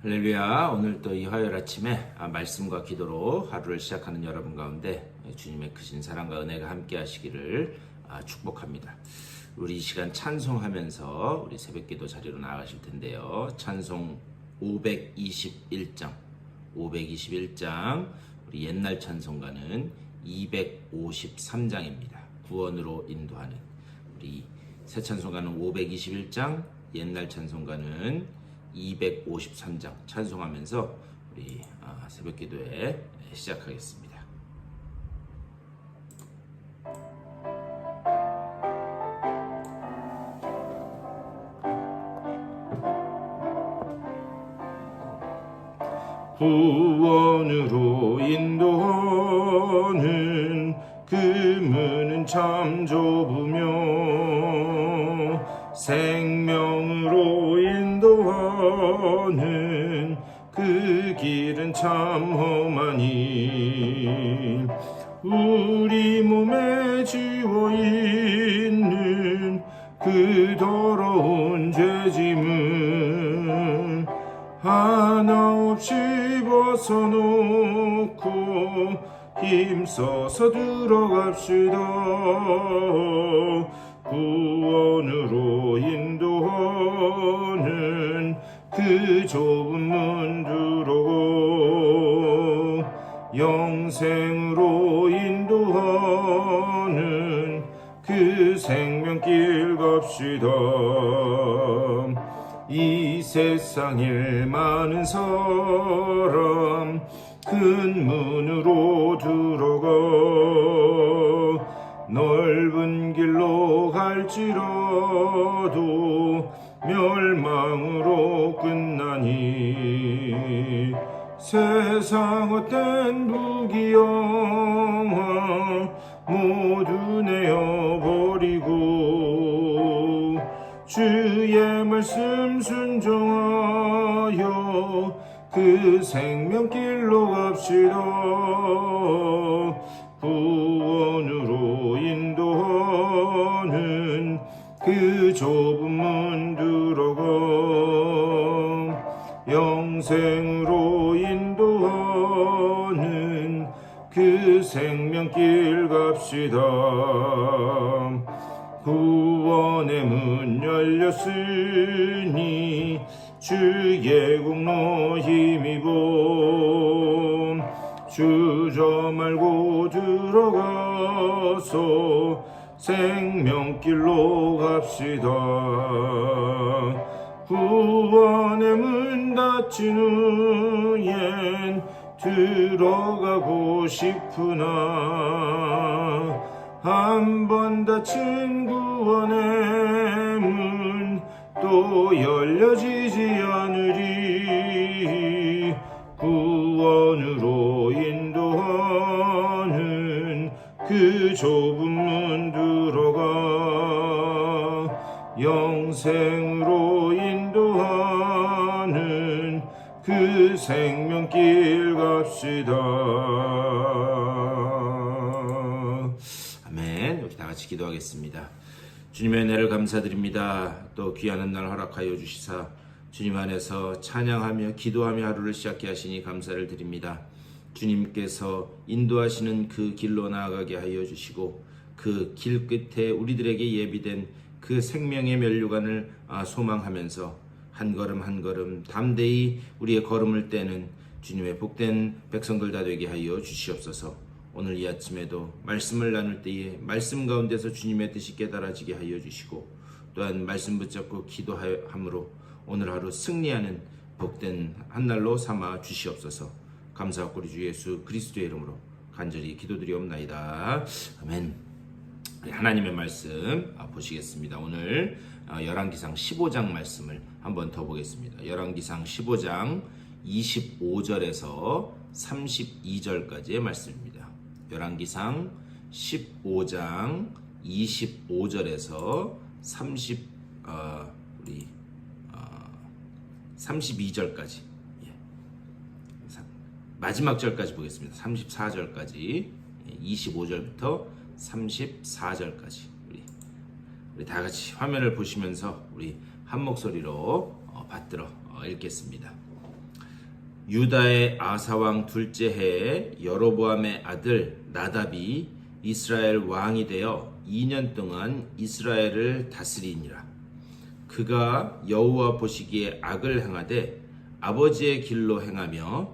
할렐루야. 오늘 또 이 화요일 아침에 말씀과 기도로 하루를 시작하는 여러분 가운데 주님의 크신 사랑과 은혜가 함께 하시기를 축복합니다. 우리 이 시간 찬송하면서 우리 새벽기도 자리로 나아가실 텐데요. 찬송 521장 우리 옛날 찬송가는 253장입니다. 구원으로 인도하는. 우리 새 찬송가는 521장, 옛날 찬송가는 253장 찬송하면서 우리 새벽기도에 시작하겠습니다. 구원으로 인도하는 그 문은 참 좁으며 생명으로 인도하는 그 길은 참 험하니 우리 몸에 지워있는 그 더러운 죄짐을 하나 없이 벗어놓고 힘써서 들어갑시다. 구원으로 인도하는 그 좁은 문 들어고 영생으로 인도하는 그 생명길 갑시다. 이 세상에 많은 사람 큰 문으로 들어가 넓은 길로 갈지라도 멸망으로 끝나니 세상 헛된 부귀영화 모두 내어버리고 주의 말씀 순종하여 그 생명길로 갑시다. 구원으로 인도하는 그 좁은 문 들어가 영생으로 인도하는 그 생명길 갑시다. 구원의 문 열렸으니 주의 공로 힘입어 주저 말고 들어가서 생명길로 갑시다. 구원의 문 닫힌 후엔 들어가고 싶으나 한 번 닫힌 구원의 문 또 열려지지 않으리. 구원으로 인도하는 그 좁은 문 들어가 영생으로 인도하는 그 생명길 갑시다. 아멘. 우리 다 같이 기도하겠습니다. 주님의 은혜를 감사드립니다. 또 귀한 날 허락하여 주시사 주님 안에서 찬양하며 기도하며 하루를 시작케 하시니 감사를 드립니다. 주님께서 인도하시는 그 길로 나아가게 하여 주시고 그 길 끝에 우리들에게 예비된 그 생명의 면류관을 소망하면서 한 걸음 한 걸음 담대히 우리의 걸음을 떼는 주님의 복된 백성들 다 되게 하여 주시옵소서. 오늘 이 아침에도 말씀을 나눌 때에 말씀 가운데서 주님의 뜻이 깨달아지게 하여 주시고 또한 말씀 붙잡고 기도함으로 오늘 하루 승리하는 복된 한 날로 삼아 주시옵소서. 감사하고 우리 주 예수 그리스도의 이름으로 간절히 기도드리옵나이다. 아멘. 하나님의 말씀 보시겠습니다. 오늘 열왕기상 15장 말씀을 한번 더 보겠습니다. 열왕기상 15장 25절에서 32절까지의 말씀입니다. 열왕기상 15장 25절에서 32절까지 마지막 절까지 보겠습니다. 34절까지 25절부터 34절까지 우리 다 같이 화면을 보시면서 우리 한 목소리로 받들어 읽겠습니다. 유다의 아사왕 둘째 해에 여로보암의 아들 나답이 이스라엘 왕이 되어 2년 동안 이스라엘을 다스리니라. 그가 여호와 보시기에 악을 행하되 아버지의 길로 행하며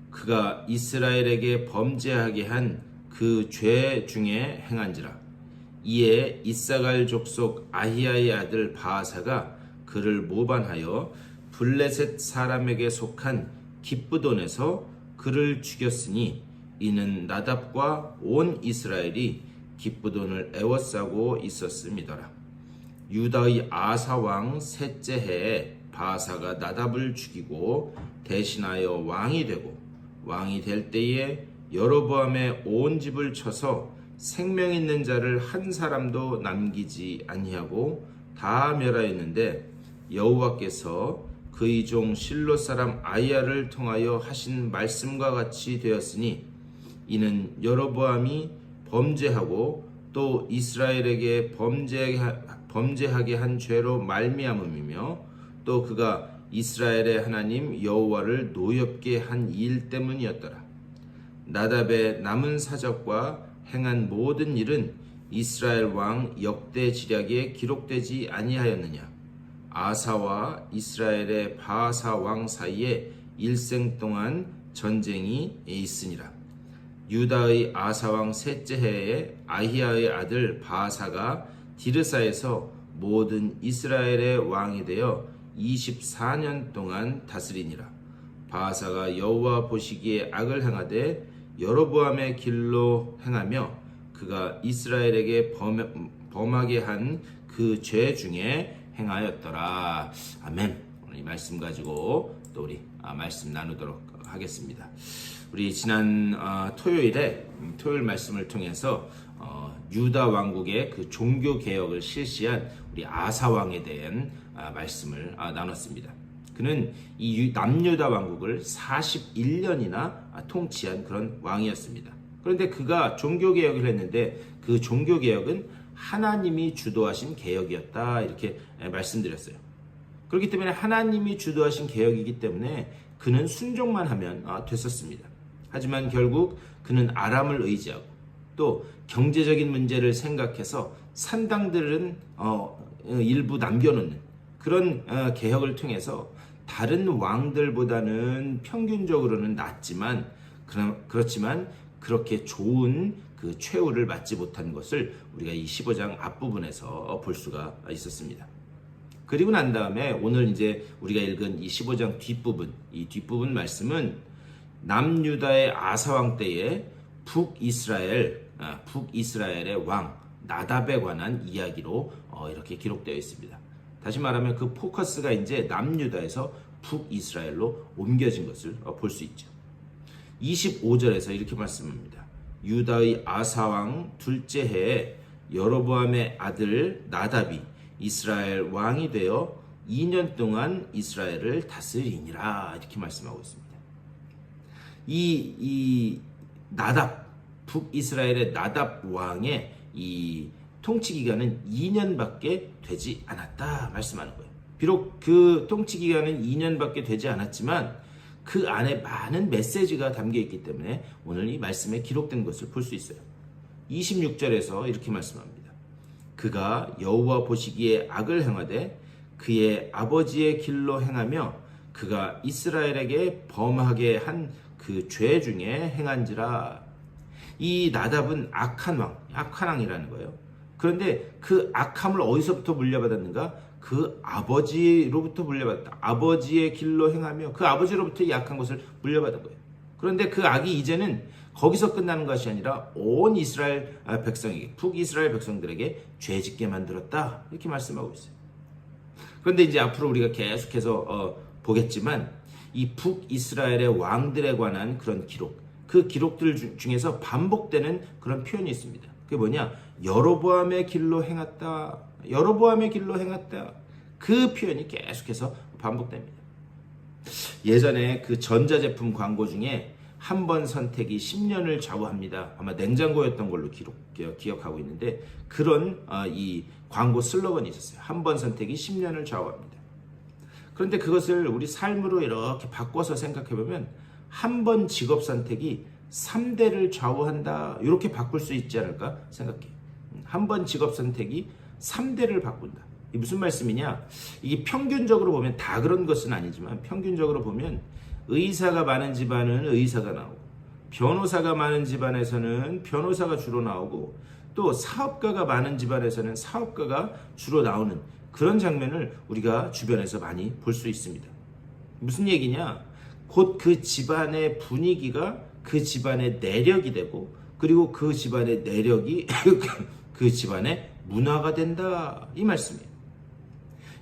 그가 이스라엘에게 범죄하게 한 그 죄 중에 행한지라. 이에 이사갈 족속 아히야의 아들 바아사가 그를 모반하여 블레셋 사람에게 속한 기브돈에서 그를 죽였으니 이는 나답과 온 이스라엘이 기브돈을 애워싸고 있었음이더라. 유다의 아사 왕 셋째 해에 바아사가 나답을 죽이고 대신하여 왕이 되고 왕이 될 때에 여로보암의 온 집을 쳐서 생명 있는 자를 한 사람도 남기지 아니하고 다 멸하였는데 여호와께서 그의 종 실로 사람 아히야를 통하여 하신 말씀과 같이 되었으니 이는 여로보암이 범죄하고 또 이스라엘에게 범죄하게 한 죄로 말미암음이며 또 그가 이스라엘의 하나님 여호와를 노엽게 한 일 때문이었더라. 나답의 남은 사적과 행한 모든 일은 이스라엘 왕 역대 지략에 기록되지 아니하였느냐. 아사와 이스라엘의 바아사 왕 사이에 일생 동안 전쟁이 있으니라. 유다의 아사 왕 셋째 해에 아히야의 아들 바아사가 디르사에서 모든 이스라엘의 왕이 되어 24년 동안 다스리니라. 바아사가 여호와 보시기에 악을 행하되 여로보암의 길로 행하며 그가 이스라엘에게 범하게 한 그 죄 중에 행하였더라. 아멘. 오늘 이 말씀 가지고 또 우리 말씀 나누도록 하겠습니다. 우리 지난 토요일에 토요일 말씀을 통해서 유다 왕국의 그 종교 개혁을 실시한 우리 아사 왕에 대한 말씀을 나눴습니다. 그는 이 남유다 왕국을 41년이나 통치한 그런 왕이었습니다. 그런데 그가 종교 개혁을 했는데 그 종교 개혁은 하나님이 주도하신 개혁이었다 이렇게 말씀드렸어요. 그렇기 때문에 하나님이 주도하신 개혁이기 때문에 그는 순종만 하면 됐었습니다. 하지만 결국 그는 아람을 의지하고 또 경제적인 문제를 생각해서 산당들은 일부 남겨놓는 그런 개혁을 통해서 다른 왕들보다는 평균적으로는 낫지만 그렇지만 그렇게 좋은 그 최후를 맞지 못한 것을 우리가 이 15장 앞부분에서 볼 수가 있었습니다. 그리고 난 다음에 오늘 이제 우리가 읽은 이 15장 뒷부분, 이 뒷부분 말씀은 남유다의 아사왕 때에 북이스라엘의 왕 나답에 관한 이야기로 이렇게 기록되어 있습니다. 다시 말하면 그 포커스가 이제 남유다에서 북이스라엘로 옮겨진 것을 볼 수 있죠. 25절에서 이렇게 말씀합니다. 유다의 아사왕 둘째 해에 여로보암의 아들 나답이 이스라엘 왕이 되어 2년 동안 이스라엘을 다스리니라 이렇게 말씀하고 있습니다. 이 나답 북이스라엘의 나답 왕의 이 통치 기간은 2년밖에 되지 않았다 말씀하는 거예요. 비록 그 통치 기간은 2년밖에 되지 않았지만 그 안에 많은 메시지가 담겨 있기 때문에 오늘 이 말씀에 기록된 것을 볼 수 있어요. 26절에서 이렇게 말씀합니다. 그가 여호와 보시기에 악을 행하되 그의 아버지의 길로 행하며 그가 이스라엘에게 범하게 한 그 죄 중에 행한지라. 이 나답은 악한 왕이라는 거예요. 그런데 그 악함을 어디서부터 물려받았는가? 그 아버지로부터 물려받았다. 아버지의 길로 행하며 그 아버지로부터 이 악한 것을 물려받은 거예요. 그런데 그 악이 이제는 거기서 끝나는 것이 아니라 온 이스라엘 백성에게, 북이스라엘 백성들에게 죄짓게 만들었다. 이렇게 말씀하고 있어요. 그런데 이제 앞으로 우리가 계속해서 보겠지만 이 북이스라엘의 왕들에 관한 그런 기록, 그 기록들 중에서 반복되는 그런 표현이 있습니다. 그게 뭐냐? 여로보암의 길로 행했다. 여로보암의 길로 행했다. 그 표현이 계속해서 반복됩니다. 예전에 그 전자제품 광고 중에 한 번 선택이 10년을 좌우합니다. 아마 냉장고였던 걸로 기억하고 있는데 그런 이 광고 슬로건이 있었어요. 한 번 선택이 10년을 좌우합니다. 그런데 그것을 우리 삶으로 이렇게 바꿔서 생각해 보면 한 번 직업 선택이 3대를 좌우한다. 이렇게 바꿀 수 있지 않을까 생각해. 한 번 직업 선택이 3대를 바꾼다. 이게 무슨 말씀이냐? 이게 평균적으로 보면 다 그런 것은 아니지만 평균적으로 보면 의사가 많은 집안은 의사가 나오고 변호사가 많은 집안에서는 변호사가 주로 나오고 또 사업가가 많은 집안에서는 사업가가 주로 나오는 그런 장면을 우리가 주변에서 많이 볼 수 있습니다. 무슨 얘기냐? 곧 그 집안의 분위기가 그 집안의 내력이 되고 그리고 그 집안의 내력이 그 집안의 문화가 된다. 이 말씀이에요.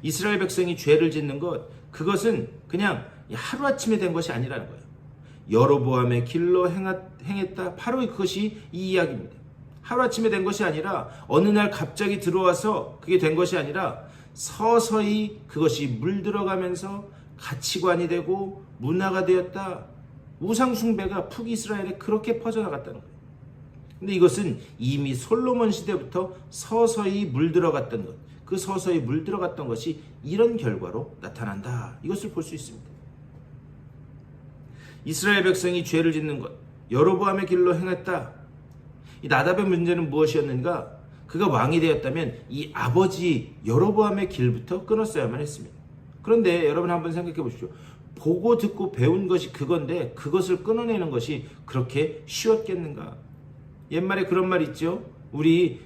이스라엘 백성이 죄를 짓는 것, 그것은 그냥 하루아침에 된 것이 아니라는 거예요. 여로보암의 길로 행했다. 바로 그것이 이 이야기입니다. 하루아침에 된 것이 아니라 어느 날 갑자기 들어와서 그게 된 것이 아니라 서서히 그것이 물들어가면서 가치관이 되고 문화가 되었다. 우상숭배가 북이스라엘에 그렇게 퍼져나갔다는 거예요. 근데 이것은 이미 솔로몬 시대부터 서서히 물들어갔던 것, 그 서서히 물들어갔던 것이 이런 결과로 나타난다. 이것을 볼 수 있습니다. 이스라엘 백성이 죄를 짓는 것, 여로보암의 길로 행했다. 이 나답의 문제는 무엇이었는가? 그가 왕이 되었다면 이 아버지 여로보암의 길부터 끊었어야만 했습니다. 그런데 여러분 한번 생각해 보십시오. 보고 듣고 배운 것이 그건데 그것을 끊어내는 것이 그렇게 쉬웠겠는가? 옛말에 그런 말 있죠. 우리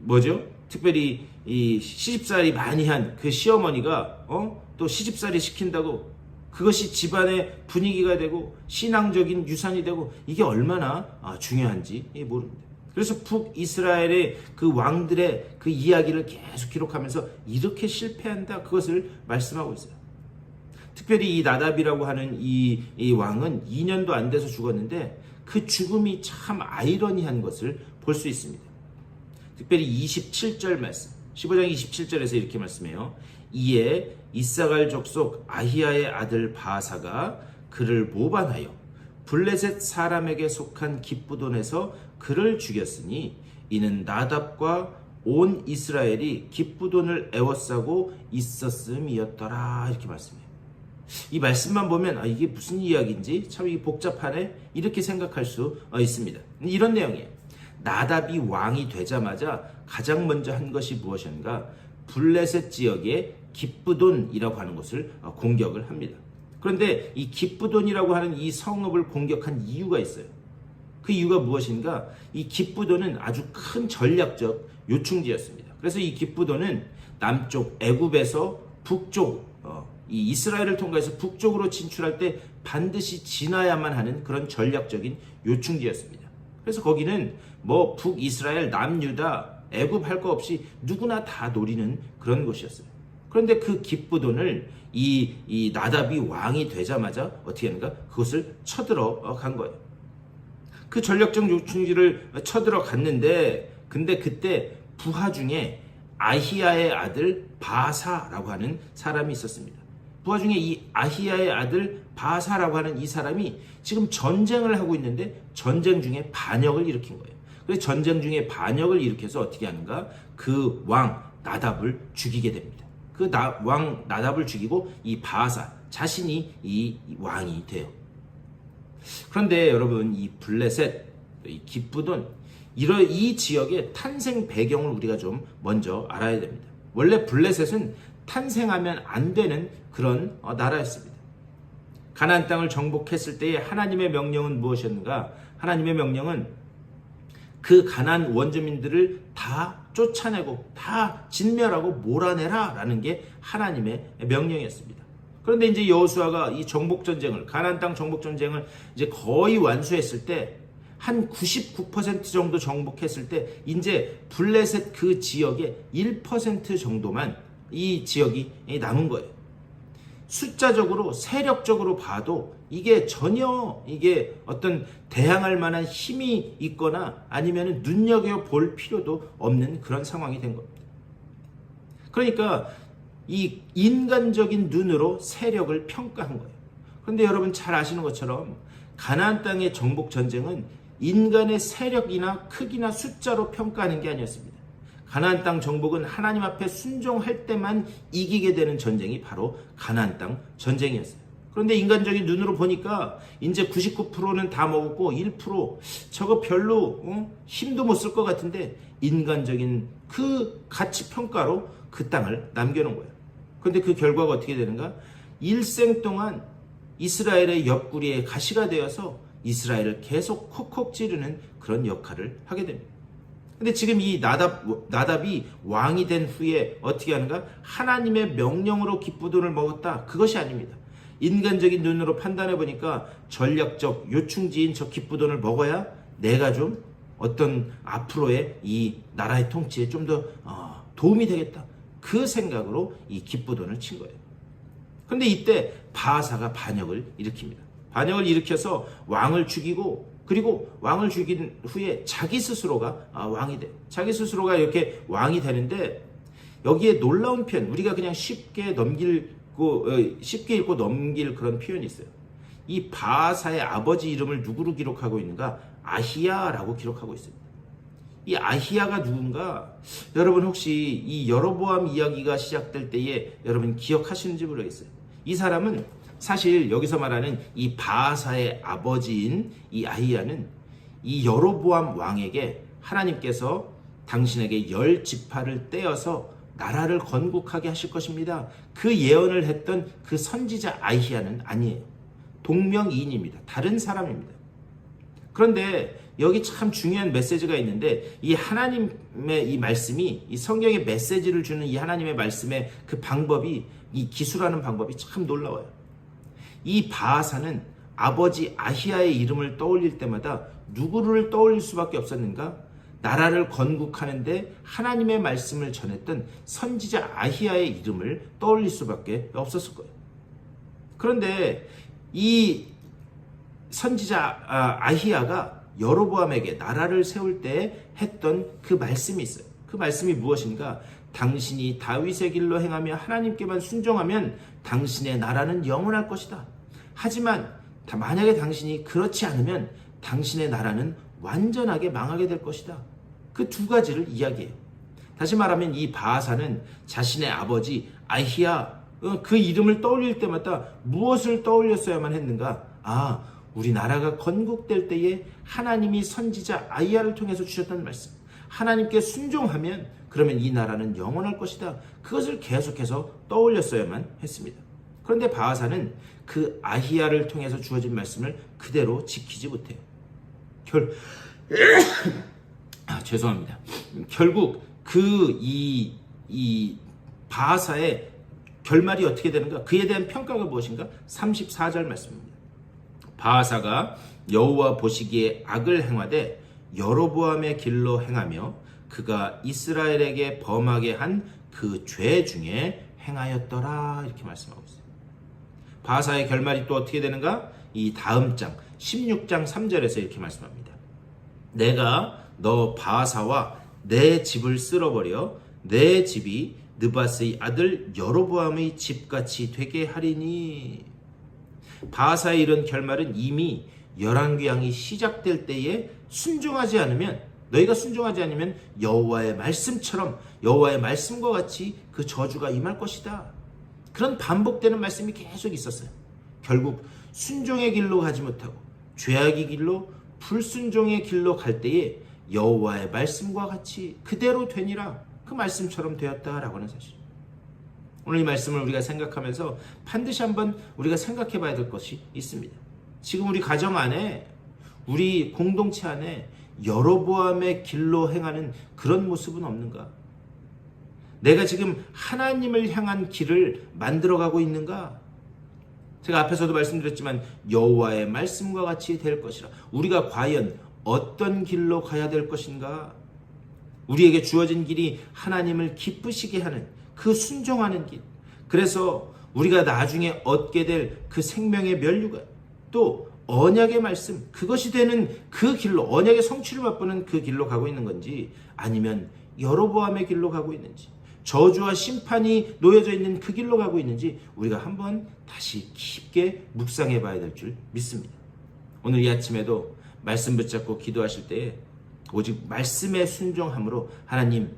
뭐죠? 특별히 이 시집살이 많이 한 그 시어머니가 또 시집살이 시킨다고 그것이 집안의 분위기가 되고 신앙적인 유산이 되고 이게 얼마나 중요한지 모릅니다. 그래서 북이스라엘의 그 왕들의 그 이야기를 계속 기록하면서 이렇게 실패한다 그것을 말씀하고 있어요. 특별히 이 나답이라고 하는 이 왕은 2년도 안 돼서 죽었는데 그 죽음이 참 아이러니한 것을 볼 수 있습니다. 특별히 27절 말씀, 15장 27절에서 이렇게 말씀해요. 이에 이사갈 족속 아히야의 아들 바사가 그를 모반하여 블레셋 사람에게 속한 기브돈에서 그를 죽였으니 이는 나답과 온 이스라엘이 기브돈을 애워싸고 있었음이었더라. 이렇게 말씀해요. 이 말씀만 보면 이게 무슨 이야기인지 참 이게 복잡하네 이렇게 생각할 수 있습니다. 이런 내용이에요. 나답이 왕이 되자마자 가장 먼저 한 것이 무엇인가? 블레셋 지역의 기브돈이라고 하는 곳을 공격을 합니다. 그런데 이 기브돈이라고 하는 이 성읍을 공격한 이유가 있어요. 그 이유가 무엇인가? 이 기브돈은 아주 큰 전략적 요충지였습니다. 그래서 이 기브돈은 남쪽 애굽에서 북쪽 이 이스라엘을 통과해서 북쪽으로 진출할 때 반드시 지나야만 하는 그런 전략적인 요충지였습니다. 그래서 거기는 뭐 북이스라엘, 남유다, 애굽 할 거 없이 누구나 다 노리는 그런 곳이었어요. 그런데 그 기브돈을 이 나답이 왕이 되자마자 어떻게 하는가? 그것을 쳐들어 간 거예요. 그 전략적 요충지를 쳐들어 갔는데 근데 그때 부하 중에 아히야의 아들 바사라고 하는 사람이 있었습니다. 부하 중에 이 아히야의 아들 바사라고 하는 이 사람이 지금 전쟁을 하고 있는데 전쟁 중에 반역을 일으킨 거예요. 그래서 전쟁 중에 반역을 일으켜서 어떻게 하는가? 그 왕 나답을 죽이게 됩니다. 그 왕 나답을 죽이고 이 바사 자신이 이 왕이 돼요. 그런데 여러분 이 블레셋, 이 기브돈 이 지역의 탄생 배경을 우리가 좀 먼저 알아야 됩니다. 원래 블레셋은 탄생하면 안 되는 그런 나라였습니다. 가나안 땅을 정복했을 때의 하나님의 명령은 무엇이었는가? 하나님의 명령은 그 가나안 원주민들을 다 쫓아내고 다 진멸하고 몰아내라 라는 게 하나님의 명령이었습니다. 그런데 이제 여호수아가 이 정복 전쟁을 가나안 땅 정복 전쟁을 이제 거의 완수했을 때 한 99% 정도 정복했을 때 이제 블레셋 그 지역의 1% 정도만 이 지역이 남은 거예요. 숫자적으로 세력적으로 봐도 이게 전혀 이게 어떤 대항할 만한 힘이 있거나 아니면 눈여겨볼 필요도 없는 그런 상황이 된 겁니다. 그러니까 이 인간적인 눈으로 세력을 평가한 거예요. 그런데 여러분 잘 아시는 것처럼 가나안 땅의 정복 전쟁은 인간의 세력이나 크기나 숫자로 평가하는 게 아니었습니다. 가나안 땅 정복은 하나님 앞에 순종할 때만 이기게 되는 전쟁이 바로 가나안 땅 전쟁이었어요. 그런데 인간적인 눈으로 보니까 이제 99%는 다 먹었고 1% 저거 별로 힘도 못 쓸 것 같은데 인간적인 그 가치 평가로 그 땅을 남겨놓은 거예요. 그런데 그 결과가 어떻게 되는가? 일생 동안 이스라엘의 옆구리에 가시가 되어서 이스라엘을 계속 콕콕 찌르는 그런 역할을 하게 됩니다. 근데 지금 이 나답이 왕이 된 후에 어떻게 하는가? 하나님의 명령으로 기쁘돈을 먹었다. 그것이 아닙니다. 인간적인 눈으로 판단해 보니까 전략적 요충지인 저 기쁘돈을 먹어야 내가 좀 어떤 앞으로의 이 나라의 통치에 좀 더 도움이 되겠다. 그 생각으로 이 기쁘돈을 친 거예요. 그런데 이때 바하사가 반역을 일으킵니다. 반역을 일으켜서 왕을 죽이고, 그리고 왕을 죽인 후에 자기 스스로가 왕이 돼요. 자기 스스로가 이렇게 왕이 되는데 여기에 놀라운 표현, 우리가 그냥 쉽게 읽고 넘길 그런 표현이 있어요. 이 바하사의 아버지 이름을 누구로 기록하고 있는가? 아히야라고 기록하고 있습니다. 이 아히야가 누군가? 여러분 혹시 이 여로보암 이야기가 시작될 때에 여러분 기억하시는지 모르겠어요. 이 사람은 사실 여기서 말하는 이 바하사의 아버지인 이 아히야는 이 여로보암 왕에게 하나님께서 당신에게 10지파를 떼어서 나라를 건국하게 하실 것입니다. 그 예언을 했던 그 선지자 아히야는 아니에요. 동명이인입니다. 다른 사람입니다. 그런데 여기 참 중요한 메시지가 있는데 이 하나님의 이 말씀이 이 성경의 메시지를 주는 이 하나님의 말씀의 그 방법이 이 기술하는 방법이 참 놀라워요. 이 바하사는 아버지 아히야의 이름을 떠올릴 때마다 누구를 떠올릴 수밖에 없었는가? 나라를 건국하는데 하나님의 말씀을 전했던 선지자 아히야의 이름을 떠올릴 수밖에 없었을 거예요. 그런데 이 선지자 아히야가 여로보암에게 나라를 세울 때 했던 그 말씀이 있어요. 그 말씀이 무엇인가? 당신이 다윗의 길로 행하며 하나님께만 순종하면 당신의 나라는 영원할 것이다. 하지만 만약에 당신이 그렇지 않으면 당신의 나라는 완전하게 망하게 될 것이다. 그 두 가지를 이야기해요. 다시 말하면 이 바하사는 자신의 아버지 아히야 그 이름을 떠올릴 때마다 무엇을 떠올렸어야만 했는가? 우리 나라가 건국될 때에 하나님이 선지자 아히야를 통해서 주셨던 말씀, 하나님께 순종하면 그러면 이 나라는 영원할 것이다. 그것을 계속해서 떠올렸어야만 했습니다. 그런데 바하사는 그 아히야를 통해서 주어진 말씀을 그대로 지키지 못해요. 죄송합니다. 결국 이 바하사의 결말이 어떻게 되는가? 그에 대한 평가가 무엇인가? 34절 말씀입니다. 바하사가 여호와 보시기에 악을 행하되 여로보암의 길로 행하며 그가 이스라엘에게 범하게 한 그 죄 중에 행하였더라. 이렇게 말씀하고 있어요. 바하사의 결말이 또 어떻게 되는가? 이 다음 장 16장 3절에서 이렇게 말씀합니다. 내가 너 바하사와 내 집을 쓸어버려 내 집이 느밧의 아들 여로보암의 집같이 되게 하리니. 바하사의 이런 결말은 이미 열왕기왕이 시작될 때에 너희가 순종하지 않으면 여호와의 말씀처럼 여호와의 말씀과 같이 그 저주가 임할 것이다. 그런 반복되는 말씀이 계속 있었어요. 결국 순종의 길로 가지 못하고 죄악의 길로 불순종의 길로 갈 때에 여호와의 말씀과 같이 그대로 되니라. 그 말씀처럼 되었다라고 하는 사실. 오늘 이 말씀을 우리가 생각하면서 반드시 한번 우리가 생각해 봐야 될 것이 있습니다. 지금 우리 가정 안에, 우리 공동체 안에 여로보암의 길로 행하는 그런 모습은 없는가? 내가 지금 하나님을 향한 길을 만들어가고 있는가? 제가 앞에서도 말씀드렸지만 여호와의 말씀과 같이 될 것이라. 우리가 과연 어떤 길로 가야 될 것인가? 우리에게 주어진 길이 하나님을 기쁘시게 하는 그 순종하는 길. 그래서 우리가 나중에 얻게 될 그 생명의 면류관, 또 언약의 말씀, 그것이 되는 그 길로, 언약의 성취를 맛보는 그 길로 가고 있는 건지, 아니면 여로보암의 길로 가고 있는지, 저주와 심판이 놓여져 있는 그 길로 가고 있는지 우리가 한번 다시 깊게 묵상해 봐야 될 줄 믿습니다. 오늘 이 아침에도 말씀 붙잡고 기도하실 때에 오직 말씀에 순종함으로 하나님,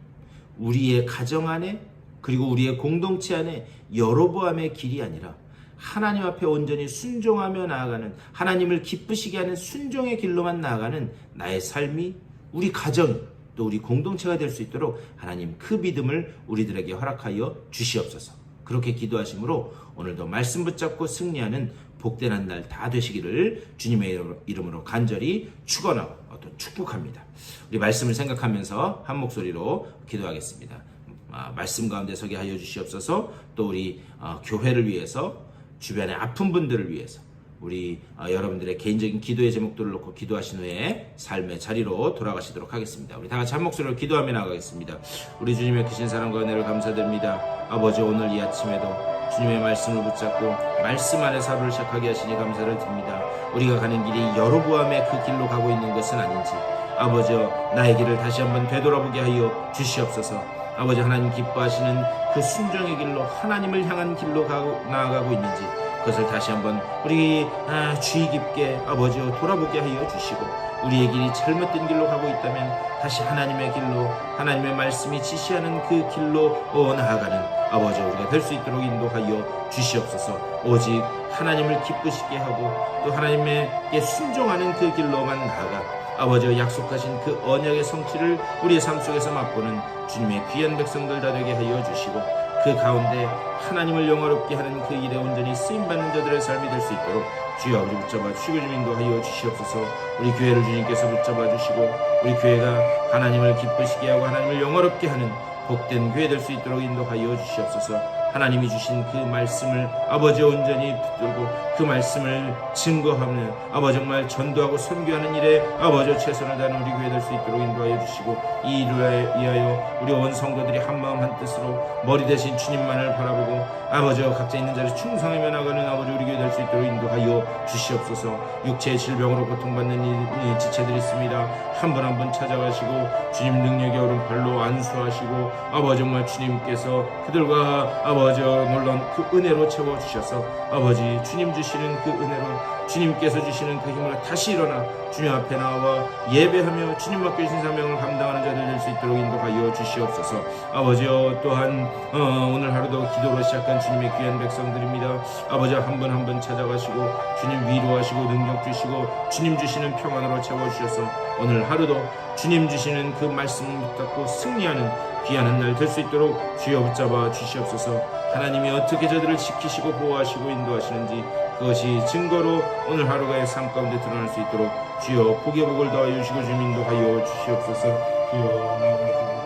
우리의 가정 안에 그리고 우리의 공동체 안에 여로보암의 길이 아니라 하나님 앞에 온전히 순종하며 나아가는, 하나님을 기쁘시게 하는 순종의 길로만 나아가는 나의 삶이, 우리 가정 또 우리 공동체가 될 수 있도록 하나님 그 믿음을 우리들에게 허락하여 주시옵소서. 그렇게 기도하심으로 오늘도 말씀 붙잡고 승리하는 복된 한 날 다 되시기를 주님의 이름으로 간절히 축원하고 또 축복합니다. 우리 말씀을 생각하면서 한 목소리로 기도하겠습니다. 말씀 가운데 서게 하여 주시옵소서. 또 우리 교회를 위해서, 주변의 아픈 분들을 위해서, 우리 여러분들의 개인적인 기도의 제목들을 놓고 기도하신 후에 삶의 자리로 돌아가시도록 하겠습니다. 우리 다 같이 한 목소리로 기도하며 나가겠습니다. 우리 주님의 크신 사랑과 은혜를 감사드립니다. 아버지, 오늘 이 아침에도 주님의 말씀을 붙잡고 말씀 안에서 하루를 시작하게 하시니 감사를 드립니다. 우리가 가는 길이 여로보암의 그 길로 가고 있는 것은 아닌지, 아버지여, 나의 길을 다시 한번 되돌아보게 하여 주시옵소서. 아버지, 하나님 기뻐하시는 그 순종의 길로, 하나님을 향한 길로 나아가고 있는지 그것을 다시 한번 우리 주의 깊게 아버지여 돌아보게 하여 주시고, 우리의 길이 잘못된 길로 가고 있다면 다시 하나님의 길로, 하나님의 말씀이 지시하는 그 길로 나아가는 아버지여 우리가 될 수 있도록 인도하여 주시옵소서. 오직 하나님을 기쁘시게 하고 또 하나님께 순종하는 그 길로만 나아가 아버지여 약속하신 그 언약의 성취를 우리의 삶 속에서 맛보는 주님의 귀한 백성들 다 되게 하여 주시고, 그 가운데 하나님을 영화롭게 하는 그 일에 온전히 쓰임받는 자들의 삶이 될 수 있도록 주여 우리 붙잡아 주시고 좀 인도하여 주시옵소서. 우리 교회를 주님께서 붙잡아 주시고, 우리 교회가 하나님을 기쁘시게 하고 하나님을 영화롭게 하는 복된 교회 될 수 있도록 인도하여 주시옵소서. 하나님이 주신 그 말씀을 아버지 온전히 붙들고 그 말씀을 증거하는 아버지 정말 전도하고 선교하는 일에 아버지 최선을 다하는 우리 교회 될 수 있도록 인도하여 주시고, 이 일을 위하여 우리 온 성도들이 한마음 한뜻으로 머리 대신 주님만을 바라보고 아버지와 각자 있는 자리에 충성하며 나가는 아버지 우리 교회 될 수 있도록 인도하여 주시옵소서. 육체의 질병으로 고통받는 이 지체들이 있습니다. 한 분 한 분 찾아가시고 주님 능력의 오른팔로 안수하시고 아버지 정말 주님께서 그들과 아버지 놀라운 그 은혜로 채워주셔서 아버지 주님 주시는 그 은혜로, 주님께서 주시는 그 힘으로 다시 일어나 주님 앞에 나와 예배하며 주님 맡겨주신 사명을 감당하는 자들 될 수 있도록 인도하여 주시옵소서. 아버지여, 또한 오늘 하루도 기도로 시작한 주님의 귀한 백성들입니다. 아버지 한 분 한 분 찾아가시고 주님 위로하시고 능력 주시고 주님 주시는 평안으로 채워주셔서 오늘 하루도 주님 주시는 그 말씀을 붙잡고 승리하는 귀한 한 날 될 수 있도록 주여 붙잡아 주시옵소서. 하나님이 어떻게 저들을 지키시고 보호하시고 인도하시는지 그것이 증거로 오늘 하루가의 삶 가운데 드러날 수 있도록 주여 복의 복을 더하여 주시고 주님 인도하여 주시옵소서. 주여